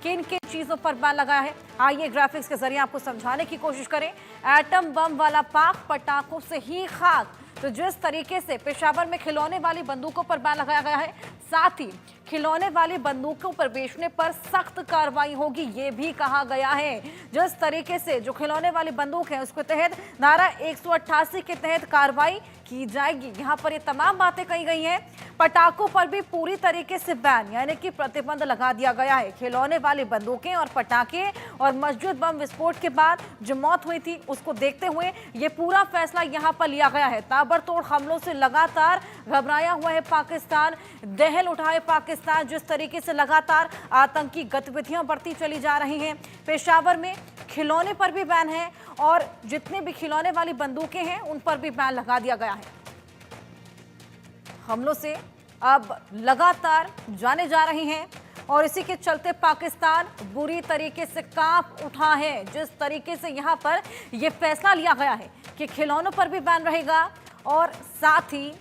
किन किन चीजों पर बैन लगाया है, आइए ग्राफिक्स के जरिए आपको समझाने की कोशिश करें। एटम बम वाला पाक, पटाखों से ही खाक। तो जिस तरीके से पेशावर में खिलौने वाली बंदूकों पर बैन लगाया गया है, साथ ही खिलौने वाली बंदूकों पर बेचने पर सख्त कार्रवाई होगी, ये भी कहा गया है। जिस तरीके से जो खिलौने वाली बंदूक है उसके तहत धारा 188 के तहत कार्रवाई की जाएगी। यहाँ पर ये तमाम बातें कही गई हैं। पटाखों पर भी पूरी तरीके से बैन यानी कि प्रतिबंध लगा दिया गया है। खिलौने वाली बंदूकें और पटाखे और मस्जिद बम विस्फोट के बाद जो मौत हुई थी उसको देखते हुए ये पूरा फैसला यहाँ पर लिया गया है। ताबड़तोड़ हमलों से लगातार घबराया हुआ है पाकिस्तान, दहल उठाए पाकिस्तान। जिस तरीके से लगातार आतंकी गतिविधियां बढ़ती चली जा रही हैं, पेशावर में खिलौने पर भी बैन है और जितने भी खिलौने वाली बंदूकें हैं उन पर भी बैन लगा दिया गया है। हमलों से अब लगातार जाने जा रही हैं और इसी के चलते पाकिस्तान बुरी तरीके से कांप उठा है। जिस तरीके से यहां पर यह फैसला लिया गया है कि खिलौनों पर भी बैन रहेगा और साथ ही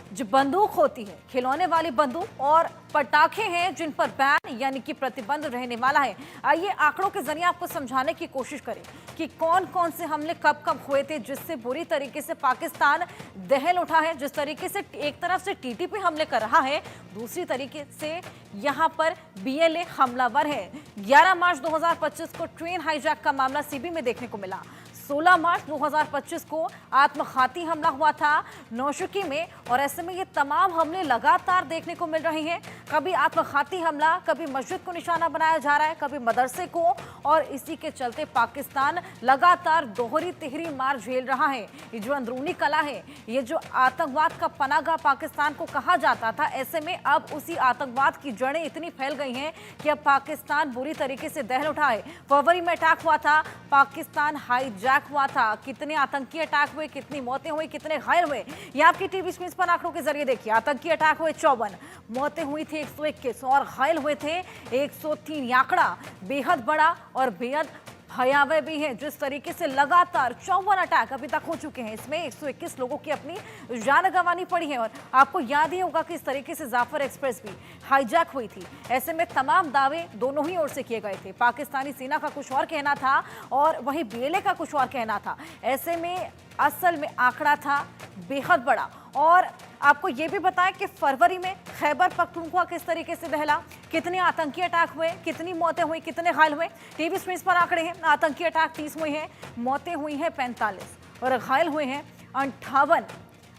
जो बंदूक होती है, खिलौने वाली बंदूक और पटाखे हैं जिन पर बैन यानी कि प्रतिबंध रहने वाला है। आइए आंकड़ों के जरिए आपको समझाने की कोशिश करें कि कौन कौन से हमले कब कब हुए थे जिससे बुरी तरीके से पाकिस्तान दहल उठा है। जिस तरीके से एक तरफ से टीटीपी हमले कर रहा है, दूसरी तरीके से यहां पर बीएलए हमलावर है। 11 मार्च 2025 को ट्रेन हाईजैक का मामला सीबी में देखने को मिला। 16 मार्च 2025 को आत्मघाती हमला हुआ था नौशुकी में और ऐसे में ये तमाम हमले लगातार देखने को मिल रहे हैं। कभी आत्मघाती हमला, कभी मस्जिद को निशाना बनाया जा रहा है, कभी मदरसे को, और इसी के चलते पाकिस्तान लगातार दोहरी तिहरी मार झेल रहा है। ये जो अंदरूनी कला है, ये जो आतंकवाद का पनागा पाकिस्तान को कहा जाता था, ऐसे में अब उसी आतंकवाद की जड़ें इतनी फैल गई हैं कि अब पाकिस्तान बुरी तरीके से दहल उठा है। फरवरी में अटैक हुआ था, पाकिस्तान हाईजैक हुआ था। कितने आतंकी अटैक हुए, कितनी मौतें हुई, कितने घायल हुए, ये आपकी टीवी स्क्रीन पर आंकड़ों के जरिए देखिए। आतंकी अटैक हुए 54, मौतें हुई थी 121 और घायल हुए थे 103। आंकड़ा बेहद बड़ा और बेहद भयावह भी है। जिस तरीके से लगातार 54 अटैक अभी तक हो चुके हैं, इसमें 121 लोगों की अपनी जान गंवानी पड़ी है। और आपको याद ही होगा कि इस तरीके से जाफर एक्सप्रेस भी हाईजैक हुई थी। ऐसे में तमाम दावे दोनों ही ओर से किए गए थे। पाकिस्तानी सेना का कुछ और कहना था और वहीं बीएलए का कुछ और कहना था। ऐसे में असल में आंकड़ा था बेहद बड़ा। और आपको ये भी बताएं कि फरवरी में खैबर पख्तूनख्वा किस तरीके से दहला, कितने आतंकी अटैक हुए, कितनी मौतें हुई, कितने घायल हुए। टीवी स्क्रीन पर आंकड़े हैं। आतंकी अटैक 30 हुए हैं, मौतें हुई हैं 45 और घायल हुए हैं 58।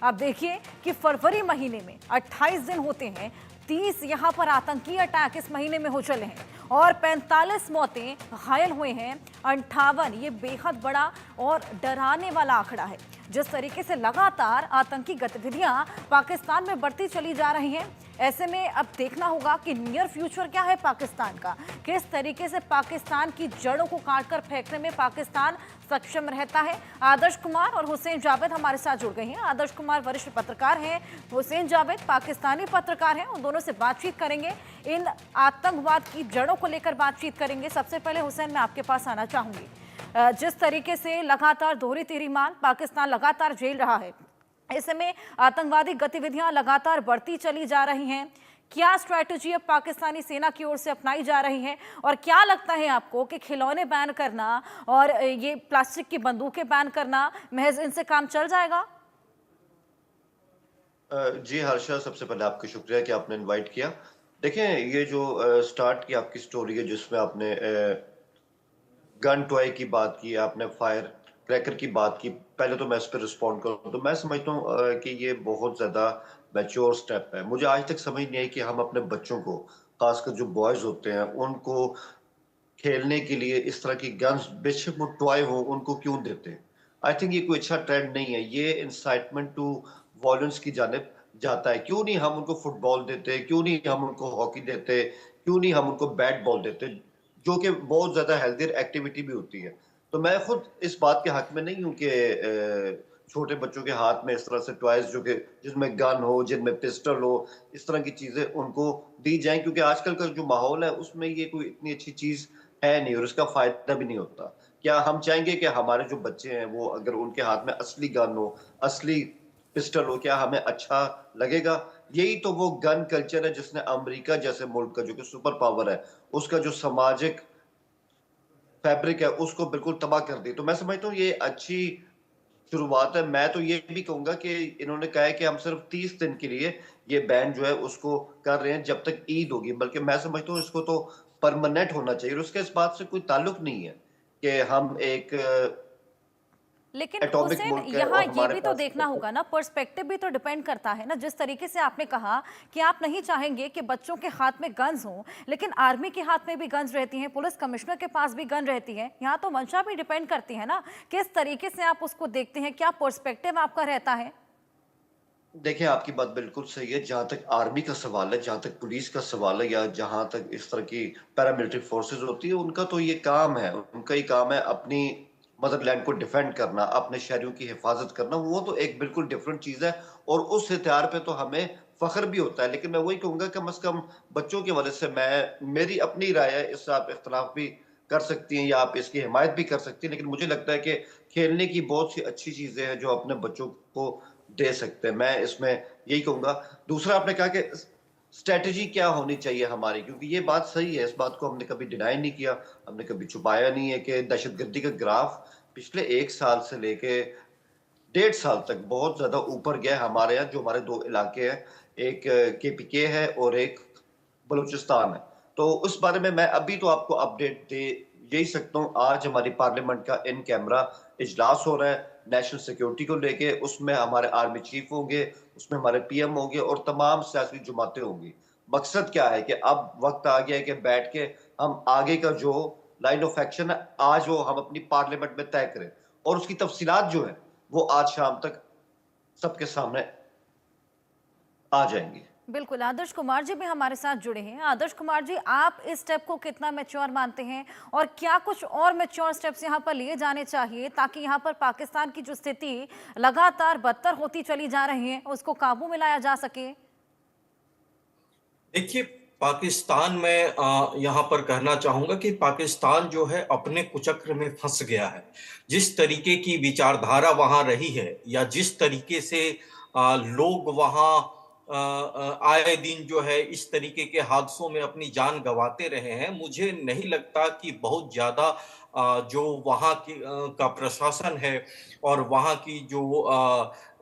आप देखिए कि फरवरी महीने में 28 दिन होते हैं, 30 यहाँ पर आतंकी अटैक इस महीने में हो चले हैं और 45 मौतें, घायल हुए हैं 58। ये बेहद बड़ा और डराने वाला आंकड़ा है। जिस तरीके से लगातार आतंकी गतिविधियां पाकिस्तान में बढ़ती चली जा रही हैं, ऐसे में अब देखना होगा कि नियर फ्यूचर क्या है पाकिस्तान का, किस तरीके से पाकिस्तान की जड़ों को काटकर फेंकने में पाकिस्तान सक्षम रहता है। आदर्श कुमार और हुसैन जावेद हमारे साथ जुड़ गए हैं। आदर्श कुमार वरिष्ठ पत्रकार हैं, हुसैन जावेद पाकिस्तानी पत्रकार हैं। उन दोनों से बातचीत करेंगे, इन आतंकवाद की जड़ों को लेकर बातचीत करेंगे। सबसे पहले हुसैन, मैं आपके पास आना चाहूंगी। जिस तरीके से लगातार दोहरी तिहरी मार पाकिस्तान लगातार झेल रहा है, ऐसे में आतंकवादी गतिविधियां लगातार बढ़ती चली जा रही हैं। क्या स्ट्रैटेजी अब पाकिस्तानी सेना की ओर से अपनाई जा रही है और क्या लगता है आपको कि खिलौने बैन करना और ये प्लास्टिक की बंदूकें बैन करना, महज इनसे काम चल जाएगा? जी हर्षा, सबसे पहले आपका शुक्रिया कि आपने इनवाइट किया। देखें, ये जो स्टार्ट की आपकी स्टोरी है जिसमें आपने गन टॉय की बात की, आपने फायर क्रैकर की बात की, पहले तो मैं इस पर रिस्पॉन्ड करूँ तो मैं समझता हूँ कि ये बहुत ज़्यादा मैच्योर स्टेप है। मुझे आज तक समझ नहीं आई कि हम अपने बच्चों को, खासकर जो बॉयज़ होते हैं, उनको खेलने के लिए इस तरह की गन्स, बेशक वो टॉय हो, उनको क्यों देते हैं। आई थिंक ये कोई अच्छा ट्रेंड नहीं है। ये इंसाइटमेंट टू वॉयलेंस की जानिब जाता है। क्यों नहीं हम उनको फुटबॉल देते, क्यों नहीं हम उनको हॉकी देते, क्यों नहीं हम उनको बैट बॉल देते, जो कि बहुत ज़्यादा हेल्थियर एक्टिविटी भी होती है। तो मैं खुद इस बात के हक में नहीं हूँ कि छोटे बच्चों के हाथ में इस तरह से टॉयज़ जो कि जिसमें गन हो, जिनमें पिस्टल हो, इस तरह की चीज़ें उनको दी जाएँ, क्योंकि आजकल का जो माहौल है उसमें ये कोई इतनी अच्छी चीज़ है नहीं और उसका फ़ायदा भी नहीं होता। क्या हम चाहेंगे कि हमारे जो बच्चे हैं वो अगर उनके हाथ में असली गन हो, असली पिस्टल हो, क्या हमें अच्छा लगेगा? यही तो वो गन कल्चर है जिसने अमेरिका जैसे मुल्क का जो कि सुपर पावर है, उसका जो सामाजिक फैब्रिक है उसको बिल्कुल तबाह कर दी। तो मैं समझता हूँ ये अच्छी शुरुआत है। मैं तो ये भी कहूँगा कि इन्होंने कहा है कि हम सिर्फ़ 30 दिन के लिए ये बैन जो है उसको कर रहे हैं जब तक ईद होगी। बल्कि मैं समझता हूँ इसको तो परमानेंट होना चाहिए और उसका इस बात से कोई ताल्लुक नहीं है कि हम एक लेकिन एटॉमिक हुसैन, मुल्क है यहाँ और ये हमारे भी तो पास देखना होगा ना, पर्सपेक्टिव भी तो डिपेंड करता है ना। जिस तरीके से आपने कहा कि आप नहीं चाहेंगे कि बच्चों के हाथ में गन्स हों, लेकिन आर्मी के हाथ में भी गन्स रहती हैं, पुलिस कमिश्नर के पास भी गन रहती है। यहाँ तो मंशा भी डिपेंड करती है ना, किस तरीके से आप उसको देखते हैं, क्या पर्सपेक्टिव आपका रहता है। देखिए, आपकी बात बिल्कुल सही है। जहाँ तक आर्मी का सवाल है, जहाँ तक पुलिस का सवाल है या जहाँ तक इस तरह की पैरामिलिट्री फोर्सेज़ होती है, उनका तो ये काम है। उनका ही काम है अपनी मदरलैंड को डिफेंड करना, अपने शहरियों की हिफाज़त करना। वो तो एक बिल्कुल डिफरेंट चीज़ है और उस हथियार पे तो हमें फ़ख्र भी होता है। लेकिन मैं वही कहूँगा कम से कम बच्चों के हवाले से मेरी अपनी राय है, इससे आप इख्तिलाफ़ भी कर सकती हैं या आप इसकी हिमायत भी कर सकती हैं। लेकिन मुझे लगता है कि खेलने की बहुत सी अच्छी चीज़ें हैं जो अपने बच्चों को दे सकते हैं। मैं इसमें यही कहूँगा। दूसरा आपने कहा कि स्ट्रैटेजी क्या होनी चाहिए हमारी, क्योंकि ये बात सही है, इस बात को हमने कभी डिनाई नहीं किया, हमने कभी छुपाया नहीं है कि दहशतगर्दी का ग्राफ पिछले 1 साल से लेके 1.5 साल तक बहुत ज़्यादा ऊपर गया है हमारे यहाँ। जो हमारे 2 इलाके हैं, एक केपीके है और एक बलूचिस्तान है। तो उस बारे में मैं अभी तो आपको अपडेट दे यही सकता हूँ। आज हमारी पार्लियामेंट का इन कैमरा इजलास हो रहा है नेशनल सिक्योरिटी को लेके। उसमें हमारे आर्मी चीफ होंगे, उसमें हमारे पीएम होंगे और तमाम सियासी जमातें होंगी। मकसद क्या है कि अब वक़्त आ गया है कि बैठ के हम आगे का जो लाइन ऑफ एक्शन है, आज वो हम अपनी पार्लियामेंट में तय करें और उसकी तफसीलात जो है, वो आज शाम तक सबके सामने आ जाएँगी। बिल्कुल, आदर्श कुमार जी भी हमारे साथ जुड़े हैं। आदर्श कुमार जी, आप इस स्टेप को कितना मैच्योर मानते हैं और क्या कुछ और मैच्योर स्टेप्स यहाँ पर लिए जाने चाहिए ताकि यहाँ पर पाकिस्तान की जो स्थिति लगातार बदतर होती चली जा रही है, उसको काबू में लाया जा सके? देखिए, पाकिस्तान में यहाँ पर कहना चाहूँगा कि पाकिस्तान जो है अपने कुचक्र में फँस गया है। जिस तरीके की विचारधारा वहाँ रही है या जिस तरीके से लोग वहाँ आए दिन जो है इस तरीके के हादसों में अपनी जान गँवाते रहे हैं, मुझे नहीं लगता कि बहुत ज़्यादा जो वहाँ की का प्रशासन है और वहाँ की जो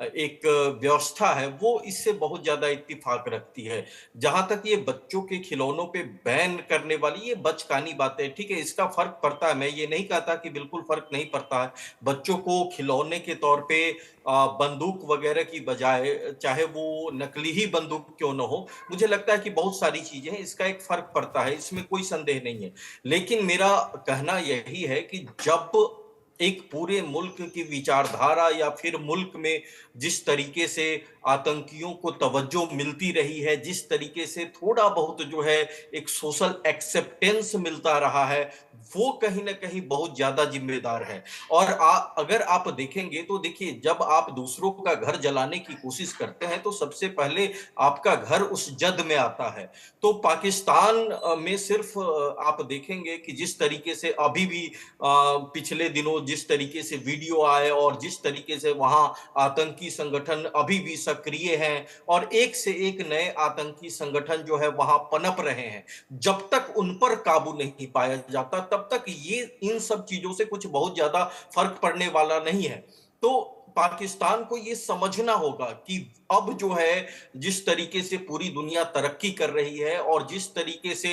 एक व्यवस्था है, वो इससे बहुत ज़्यादा इत्तेफ़ाक रखती है। जहाँ तक ये बच्चों के खिलौनों पे बैन करने वाली ये बचकानी बातें हैं, ठीक है, इसका फ़र्क पड़ता है, मैं ये नहीं कहता कि बिल्कुल फ़र्क नहीं पड़ता है। बच्चों को खिलौने के तौर पे बंदूक वग़ैरह की बजाय चाहे वो नकली ही बंदूक क्यों ना हो, मुझे लगता है कि बहुत सारी चीज़ें हैं, इसका एक फ़र्क पड़ता है, इसमें कोई संदेह नहीं है। लेकिन मेरा कहना यही है कि जब एक पूरे मुल्क की विचारधारा या फिर मुल्क में जिस तरीके से आतंकियों को तवज्जो मिलती रही है, जिस तरीके से थोड़ा बहुत जो है एक सोशल एक्सेप्टेंस मिलता रहा है, वो कहीं न कहीं बहुत ज़्यादा ज़िम्मेदार है। और अगर आप देखेंगे तो देखिए जब आप दूसरों का घर जलाने की कोशिश करते हैं, तो सबसे पहले आपका घर उस जद में आता है। तो पाकिस्तान में सिर्फ़ आप देखेंगे कि जिस तरीके से अभी भी पिछले दिनों जिस तरीके से वीडियो आए और जिस तरीके से वहाँ आतंकी संगठन अभी भी सक्रिय हैं और एक से एक नए आतंकी संगठन जो है वहाँ पनप रहे हैं। जब तक उन पर काबू नहीं पाया जाता तब तक ये इन सब चीज़ों से कुछ बहुत ज़्यादा फ़र्क पड़ने वाला नहीं है। तो पाकिस्तान को ये समझना होगा कि अब जो है जिस तरीके से पूरी दुनिया तरक्की कर रही है और जिस तरीके से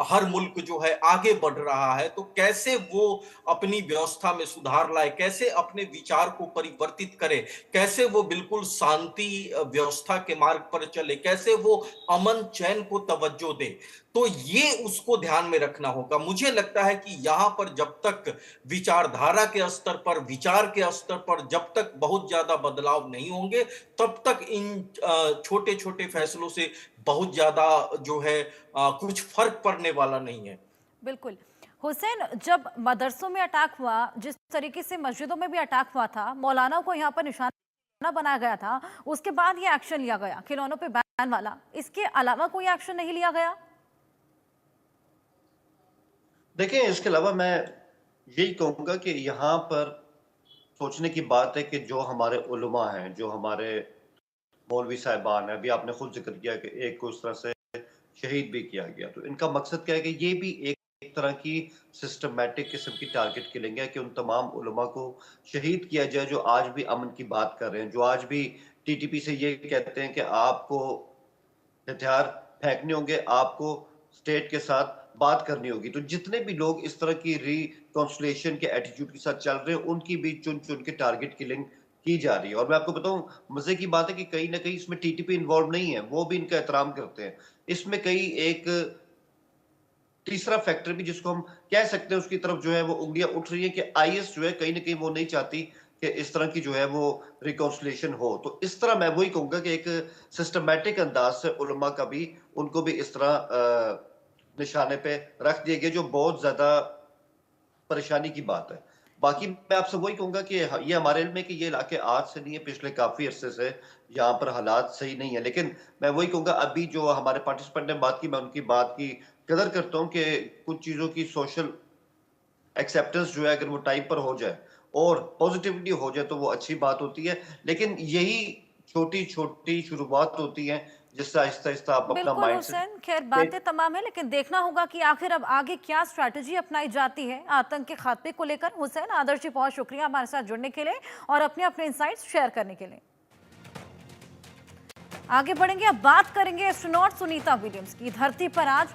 हर मुल्क जो है आगे बढ़ रहा है, तो कैसे वो अपनी व्यवस्था में सुधार लाए, कैसे अपने विचार को परिवर्तित करे, कैसे वो बिल्कुल शांति व्यवस्था के मार्ग पर चले, कैसे वो अमन चैन को तवज्जो दे। तो ये उसको ध्यान में रखना होगा। मुझे लगता है कि यहाँ पर जब तक विचारधारा के स्तर पर, विचार के स्तर पर जब तक बहुत ज़्यादा बदलाव नहीं होंगे, तब तक इन छोटे-छोटे फैसलों से बहुत ज़्यादा जो है कुछ फ़र्क पड़ने वाला नहीं है। बिल्कुल। हुसैन, जब मदरसों में अटैक हुआ, जिस तरीके से मस्जिदों में भी अटैक हुआ था, मौलाना को यहाँ पर निशाना बनाया गया था, उसके बाद ये एक्शन लिया गया, खिलौनों पे बैन वाला। इसके अलावा कोई एक्शन नहीं लिया गया? देखिए, इसके अलावा मैं यही कहूँगा कि यहाँ पर सोचने की बात है कि जो हमारे उलमा हैं, जो हमारे मौलवी साहिबान है, अभी आपने खुद जिक्र किया कि एक को इस तरह से शहीद भी किया गया। तो इनका मकसद क्या है कि ये भी एक तरह की सिस्टमैटिक किस्म की टारगेट किलिंग है कि उन तमाम उलमा को शहीद किया जाए जो आज भी अमन की बात कर रहे हैं, जो आज भी टीटीपी से ये कहते हैं कि आपको हथियार फेंकने होंगे, आपको स्टेट के साथ बात करनी होगी। तो जितने भी लोग इस तरह की रिकॉन्सिलिएशन के एटीट्यूड के साथ चल रहे हैं, उनकी भी चुन-चुन के टारगेट किलिंग की जा रही है। और मैं आपको बताऊँ, मज़े की बात है कि कहीं न कहीं इसमें टीटीपी इन्वॉल्व नहीं है, वो भी इनका एहतराम करते हैं। इसमें कई एक तीसरा फैक्टर भी जिसको हम कह सकते हैं उसकी तरफ जो है वो उँगलियाँ उठ रही हैं कि आईएस जो है कहीं न कहीं वो नहीं चाहती कि इस तरह की जो है वो रिकॉन्सिलिएशन हो। तो इस तरह मैं वही कहूँगा कि एक सिस्टमैटिक अंदाज़ से उलमा का भी उनको भी इस तरह निशाने पे रख दिया गया, जो बहुत ज़्यादा परेशानी की बात है। बाकी मैं आपसे वही कहूँगा कि ये हमारे इल्म में कि ये इलाके आज से नहीं है, पिछले काफ़ी अरसे से यहाँ पर हालात सही नहीं है। लेकिन मैं वही कहूँगा, अभी जो हमारे पार्टिसिपेंट ने बात की, मैं उनकी बात की कदर करता हूँ कि कुछ चीज़ों की सोशल एक्सेप्टेंस जो है अगर वो टाइम पर हो जाए और पॉजिटिविटी हो जाए तो वो अच्छी बात होती है। लेकिन यही छोटी-छोटी शुरुआत होती है जिससे आहिस्ता-आहिस्ता आप अपना बिल्कुल माइंडसेट हुसैन, खैर बातें तमाम है लेकिन देखना होगा कि आखिर अब आगे क्या स्ट्रैटेजी अपनाई जाती है आतंक के खात्मे को लेकर। हुसैन आदर्श जी, बहुत शुक्रिया हमारे साथ जुड़ने के लिए और अपने अपने इंसाइट्स शेयर करने के लिए। आगे बढ़ेंगे, अब बात करेंगे एस्ट्रोनॉट सुनीता विलियम्स की। धरती पर आज